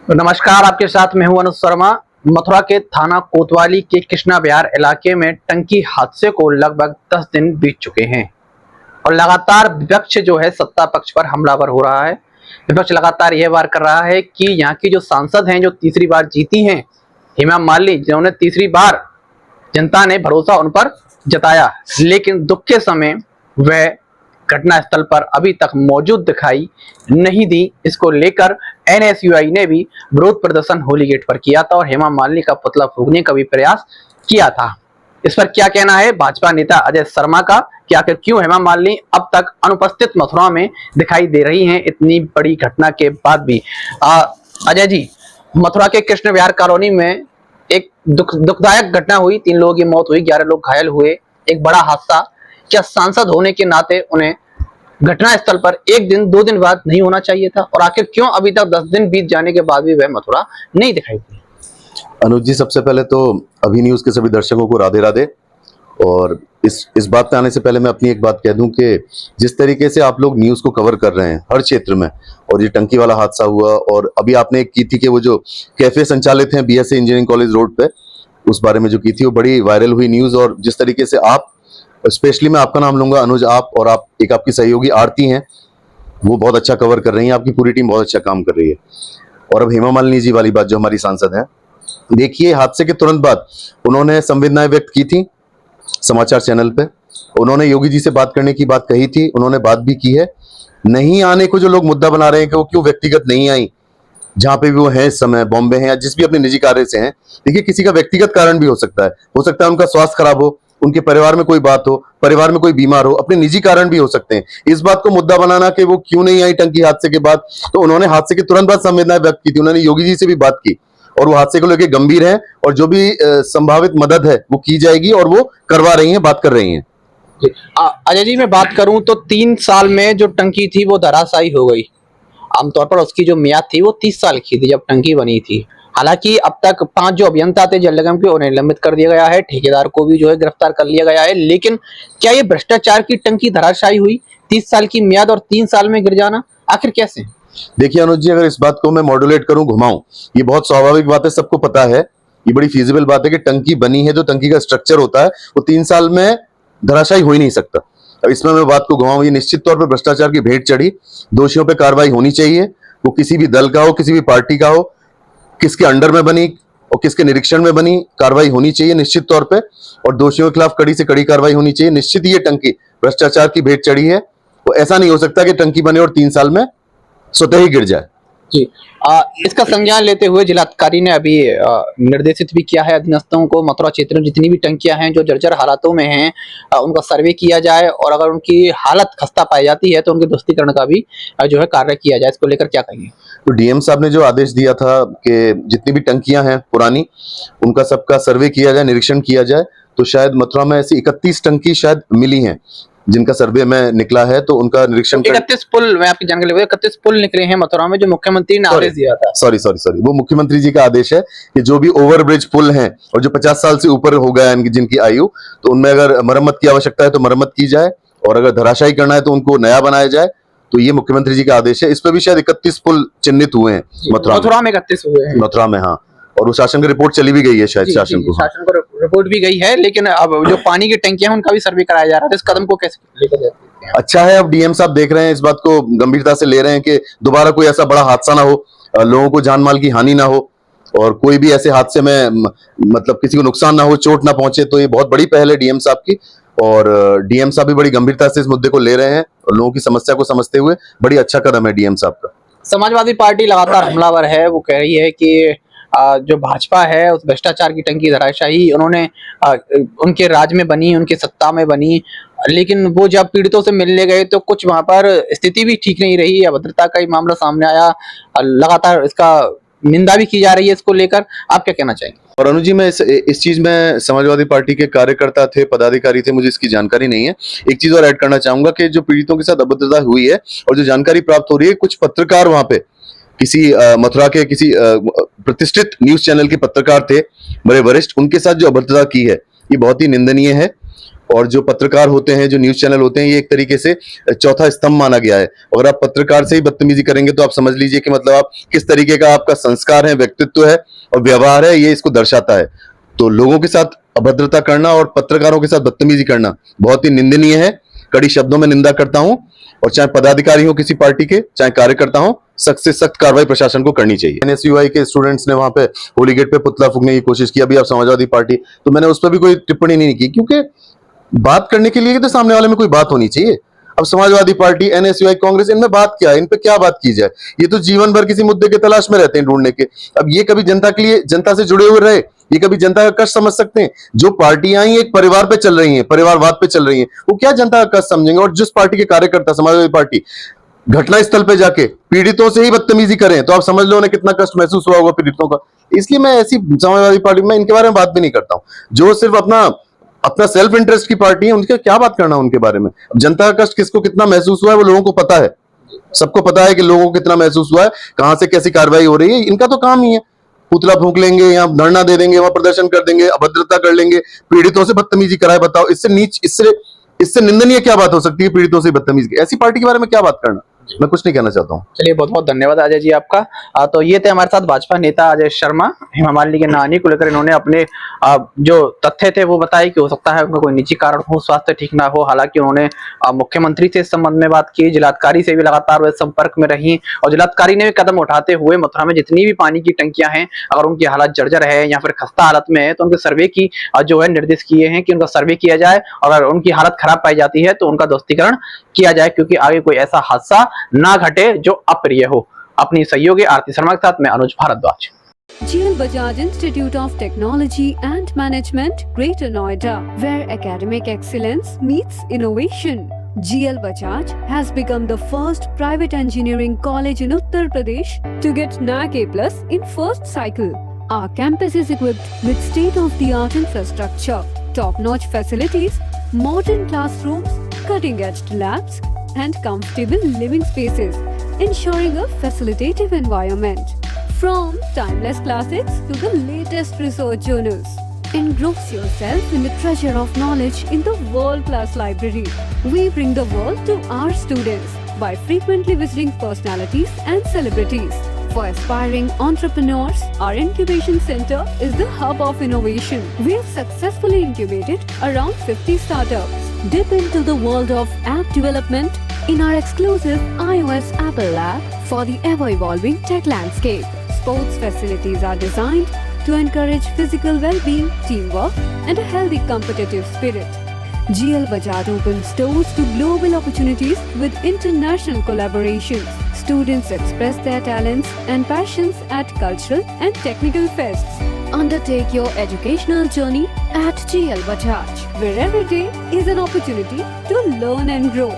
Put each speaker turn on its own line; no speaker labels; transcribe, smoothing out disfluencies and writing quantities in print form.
नमस्कार, आपके साथ मैं हूं अनुज शर्मा। मथुरा के थाना कोतवाली के कृष्णा विहार इलाके में टंकी हादसे को लगभग 10 दिन बीत चुके हैं और लगातार विपक्ष जो है सत्ता पक्ष पर हमलावर हो रहा है। विपक्ष लगातार यह वार कर रहा है कि यहाँ की जो सांसद हैं, जो तीसरी बार जीती हैं, हेमा मालिनी, जिन्होंने तीसरी बार जनता ने भरोसा उन पर जताया, लेकिन दुख के समय वह घटनास्थल पर अभी तक मौजूद दिखाई नहीं दी। इसको लेकर एनएसयूआई ने भी विरोध प्रदर्शन होली गेट पर किया था और हेमा मालिनी का पुतला फूंकने का भी प्रयास किया था। इस पर क्या कहना है भाजपा नेता अजय शर्मा का कि आखिर क्यों हेमा मालिनी अब तक अनुपस्थित मथुरा में दिखाई दे रही हैं इतनी बड़ी घटना के बाद भी। अजय जी, मथुरा के कृष्ण विहार कॉलोनी में एक दुखदायक घटना हुई, 3 लोगों की मौत हुई, 11 लोग घायल हुए, एक बड़ा हादसा। क्या सांसद होने के नाते उन्हें घटनास्थल पर 1 दिन 2 दिन बाद नहीं होना चाहिए था, और आखिर क्यों अभी तक 10 दिन बीत जाने के बाद भी वह मथुरा नहीं दिखाई दी?
अनुज जी, सबसे पहले तो अभी न्यूज के सभी दर्शकों को राधे राधे। और इस बात पे आने से पहले मैं अपनी एक बात कह दूं कि जिस तरीके से आप लोग न्यूज को कवर कर रहे हैं हर क्षेत्र में, और ये टंकी वाला हादसा हुआ, और अभी आपने एक की थी कि वो जो कैफे संचालित हैं बीएससी इंजीनियरिंग कॉलेज रोड पे, उस बारे में जो की थी वो बड़ी वायरल हुई न्यूज। और जिस तरीके से आप, स्पेशली मैं आपका नाम लूंगा अनुज, आप और एक आपकी सहयोगी आरती हैं, वो बहुत अच्छा कवर कर रही हैं, आपकी पूरी टीम बहुत अच्छा काम कर रही है। और अब हेमा मालिनी जी वाली बात, जो हमारी सांसद हैं, देखिए हादसे के तुरंत बाद उन्होंने संवेदनाएं व्यक्त की थी समाचार चैनल पे। उन्होंने योगी जी से बात करने की बात कही थी, उन्होंने बात भी की है। नहीं आने को जो लोग मुद्दा बना रहे हैं कि वो क्यों व्यक्तिगत नहीं आई, जहां पे भी वो है इस समय, बॉम्बे हैं या जिस भी अपने निजी कार्य से हैं, देखिए किसी का व्यक्तिगत कारण भी हो सकता है उनका स्वास्थ्य खराब हो, उनके परिवार में कोई बात हो, परिवार में कोई बीमार हो, अपने निजी कारण भी हो सकते हैं। इस बात को मुद्दा बनाना कि वो क्यों नहीं आई टंकी हादसे के बाद, तो उन्होंने हादसे के तुरंत बाद संवेदनाएं व्यक्त की थी, उन्होंने योगी जी से भी बात की, और वो हादसे को लेकर गंभीर है, और जो भी संभावित मदद है वो की जाएगी, और वो करवा रही हैं, बात कर रही हैं।
अजय जी, मैं बात करूं तो 3 साल में जो टंकी थी वो धराशायी हो गई। आमतौर पर उसकी जो मियाद थी वो 30 साल की थी जब टंकी बनी थी। हालांकि अब तक 5 जो अभियंता थे जल निगम के, उन्हें निलंबित कर दिया गया है, ठेकेदार को भी जो है गिरफ्तार कर लिया गया है। लेकिन क्या ये भ्रष्टाचार की टंकी धराशायी हुई? 30 साल की मियाद और 3 साल में गिर जाना, आखिर कैसे?
देखिए अनुज जी, अगर इस बात को मैं मॉड्यूलेट करूं, घुमाऊं, ये बहुत स्वाभाविक बात है, सबको पता है, ये बड़ी फीजिबल बात है कि टंकी बनी है, जो टंकी का स्ट्रक्चर होता है वो 3 साल में धराशायी हो ही नहीं सकता। अब इसमें मैं बात को घुमाऊं, ये निश्चित तौर पर भ्रष्टाचार की भेंट चढ़ी, दोषियों पर कार्रवाई होनी चाहिए, वो किसी भी दल का हो, किसी भी पार्टी का हो, किसके अंडर में बनी और किसके निरीक्षण में बनी, कार्रवाई होनी चाहिए निश्चित तौर पे, और दोषियों के खिलाफ कड़ी से कड़ी कार्रवाई होनी चाहिए। निश्चित ये टंकी भ्रष्टाचार की भेंट चढ़ी है, तो ऐसा नहीं हो सकता कि टंकी बने और 3 साल में स्वतः ही गिर जाए।
जी, इसका संज्ञान लेते हुए जिलाधिकारी ने अभी निर्देशित भी किया है अधीनस्थों को, मथुरा क्षेत्र में जितनी भी टंकियां हैं जो जर्जर हालातों में हैं, उनका सर्वे किया जाए, और अगर उनकी हालत खस्ता पाई जाती है तो उनके ध्वस्तीकरण का भी जो है कार्य किया जाए। इसको लेकर क्या कहेंगे?
तो डीएम साहब ने जो आदेश दिया था कि जितनी भी टंकियां हैं पुरानी, उनका सबका सर्वे किया जाए, निरीक्षण किया जाए, तो शायद मथुरा में ऐसी 31 टंकी शायद मिली हैं जिनका सर्वे में निकला है, तो उनका निरीक्षण।
31 पुल, मैं आपकी जानकारी ले, 31 पुल निकले हैं मथुरा में, जो मुख्यमंत्री ने आदेश दिया था।
सॉरी, वो मुख्यमंत्री जी का आदेश है कि जो भी ओवरब्रिज पुल हैं और जो 50 साल से ऊपर हो गया है जिनकी आयु, तो उनमें अगर मरम्मत की आवश्यकता है तो मरम्मत की जाए, और अगर धराशायी करना है तो उनको नया बनाया जाए। तो ये मुख्यमंत्री जी का आदेश है। इस पर भी शायद 31 पुल चिन्हित हुए हैं
मथुरा में 31 हुए हैं
मथुरा में, हाँ। और वो शासन की रिपोर्ट चली भी गई है शायद, शासन को
रिपोर्ट भी गई है, लेकिन अब जो पानी की टंकियां हैं उनका भी सर्वे कराया जा रहा है। इस कदम को कैसे लेकर जाते हैं?
अच्छा है, अब डीएम साहब देख रहे हैं, इस बात को गंभीरता से ले रहे हैं कि दोबारा कोई ऐसा बड़ा हादसा ना हो, लोगों को जान माल की हानि ना हो, और कोई भी ऐसे हादसे में मतलब किसी को नुकसान ना हो, चोट ना पहुंचे। तो ये बहुत बड़ी पहल है डीएम साहब की, और डीएम साहब भी बड़ी गंभीरता से इस मुद्दे को ले रहे हैं, और लोगों की समस्या को समझते हुए बड़ी अच्छा कदम है डीएम साहब का।
समाजवादी पार्टी लगातार हमलावर है, वो कह रही है कि जो भाजपा है उस भ्रष्टाचार की टंकी धराशायी उन्होंने उनके राज में बनी, उनके सत्ता में बनी, लेकिन वो जब पीड़ितों से मिलने गए तो कुछ वहां पर स्थिति भी ठीक नहीं रही, अभद्रता का ही मामला सामने आया, लगातार इसका निंदा भी की जा रही है। इसको लेकर आप क्या कहना चाहेंगे?
और अनुज जी, मैं इस चीज में समाजवादी पार्टी के कार्यकर्ता थे, पदाधिकारी थे, मुझे इसकी जानकारी नहीं है। एक चीज और ऐड करना चाहूंगा कि जो पीड़ितों के साथ अभद्रता हुई है और जो जानकारी प्राप्त हो रही है, कुछ पत्रकार वहां पे किसी मथुरा के किसी प्रतिष्ठित न्यूज चैनल के पत्रकार थे, बड़े वरिष्ठ, उनके साथ जो अभद्रता की है ये बहुत ही निंदनीय है। और जो पत्रकार होते हैं, जो न्यूज चैनल होते हैं, ये एक तरीके से चौथा स्तंभ माना गया है। अगर आप पत्रकार से ही बदतमीजी करेंगे तो आप समझ लीजिए कि मतलब आप किस तरीके का आपका संस्कार है, व्यक्तित्व है और व्यवहार है, ये इसको दर्शाता है। तो लोगों के साथ अभद्रता करना और पत्रकारों के साथ बदतमीजी करना बहुत ही निंदनीय है। कड़ी शब्दों में निंदा करता हूं और चाहे पदाधिकारी हो किसी पार्टी के, चाहे कार्यकर्ता हो, सख्त से सख्त कार्रवाई प्रशासन को करनी चाहिए। एनएसयूआई के स्टूडेंट्स ने वहां पे होली गेट पे पुतला फूंकने की कोशिश की, अभी आप समाजवादी पार्टी, तो मैंने उस पर भी कोई टिप्पणी नहीं की, क्योंकि बात करने के लिए तो सामने वाले में कोई बात होनी चाहिए। अब समाजवादी पार्टी, एनएसयूआई, कांग्रेस, इनमें बात क्या है, इन पे क्या बात की जाए? ये तो जीवन भर किसी मुद्दे के तलाश में रहते हैं, ढूंढने के। अब ये कभी जनता के लिए, जनता से जुड़े हुए रहे, ये कभी जनता का कष्ट समझ सकते हैं? जो पार्टियां ही एक परिवार पे चल रही हैं, परिवारवाद पे चल रही हैं, वो क्या जनता का कष्ट समझेंगे? और जिस पार्टी के कार्यकर्ता, समाजवादी पार्टी, घटनास्थल पे जाके पीड़ितों से ही बदतमीजी करें, तो आप समझ लो उन्हें कितना कष्ट महसूस हुआ होगा पीड़ितों का। इसलिए मैं ऐसी समाजवादी पार्टी में इनके बारे में बात भी नहीं करता हूं। जो सिर्फ अपना सेल्फ इंटरेस्ट की पार्टी है, उनके क्या बात करना उनके बारे में? अब जनता का कष्ट किसको कितना महसूस हुआ है वो लोगों को पता है, सबको पता है कि लोगों को कितना महसूस हुआ है, कहां से कैसी कार्रवाई हो रही है। इनका तो काम ही है, पुतला फूंक लेंगे, यहाँ धरना दे देंगे, वहां प्रदर्शन कर देंगे, अभद्रता कर लेंगे, पीड़ितों से बदतमीजी कराए। बताओ इससे नीच, इससे निंदनीय क्या बात हो सकती है? पीड़ितों से बदतमीजी, ऐसी पार्टी के बारे में क्या बात करना? मैं कुछ नहीं कहना चाहता हूँ।
चलिए, बहुत बहुत धन्यवाद अजय जी आपका। तो ये थे हमारे साथ भाजपा नेता अजय शर्मा। हेमा मालिनी के नानी को लेकर इन्होंने अपने जो तथ्य थे वो बताए कि हो सकता है उनका कोई निजी कारण हो, स्वास्थ्य ठीक ना हो। हालांकि उन्होंने मुख्यमंत्री से इस संबंध में बात की, जिलाधिकारी से भी लगातार वे संपर्क में रही और जिलाधिकारी ने भी कदम उठाते हुए मथुरा में जितनी भी पानी की टंकियां हैं, अगर उनकी हालत जर्जर है या फिर खस्ता हालत में है, तो उनके सर्वे की जो है निर्देश किए हैं कि उनका सर्वे किया जाए और अगर उनकी हालत खराब पाई जाती है तो उनका ध्वस्तीकरण किया जाए, क्योंकि आगे कोई ऐसा हादसा ना घटे जो अप्रिय हो। अपनी सहयोगी आरती शर्मा के साथ मैं अनुज Bhardwaj.
GL Bajaj Institute of Technology and Management, Greater Noida, where academic excellence meets innovation. GL Bajaj has become the first private engineering college in Uttar Pradesh to get NAC A+ in first cycle. Our campus is equipped with state-of-the-art infrastructure, top-notch facilities, modern classrooms, cutting-edge labs, and comfortable living spaces, ensuring a facilitative environment. From timeless classics to the latest research journals, engross yourself in the treasure of knowledge in the world-class library. We bring the world to our students by frequently visiting personalities and celebrities. For aspiring entrepreneurs, our incubation center is the hub of innovation. We have successfully incubated around 50 startups. Dip into the world of app development in our exclusive iOS Apple lab for the ever-evolving tech landscape. Sports facilities are designed to encourage physical well-being, teamwork, and a healthy competitive spirit. GL Bajaj opens doors to global opportunities with international collaborations. Students express their talents and passions at cultural and technical fests. Undertake your educational journey at GL Bajaj, where every day is an opportunity to learn and grow.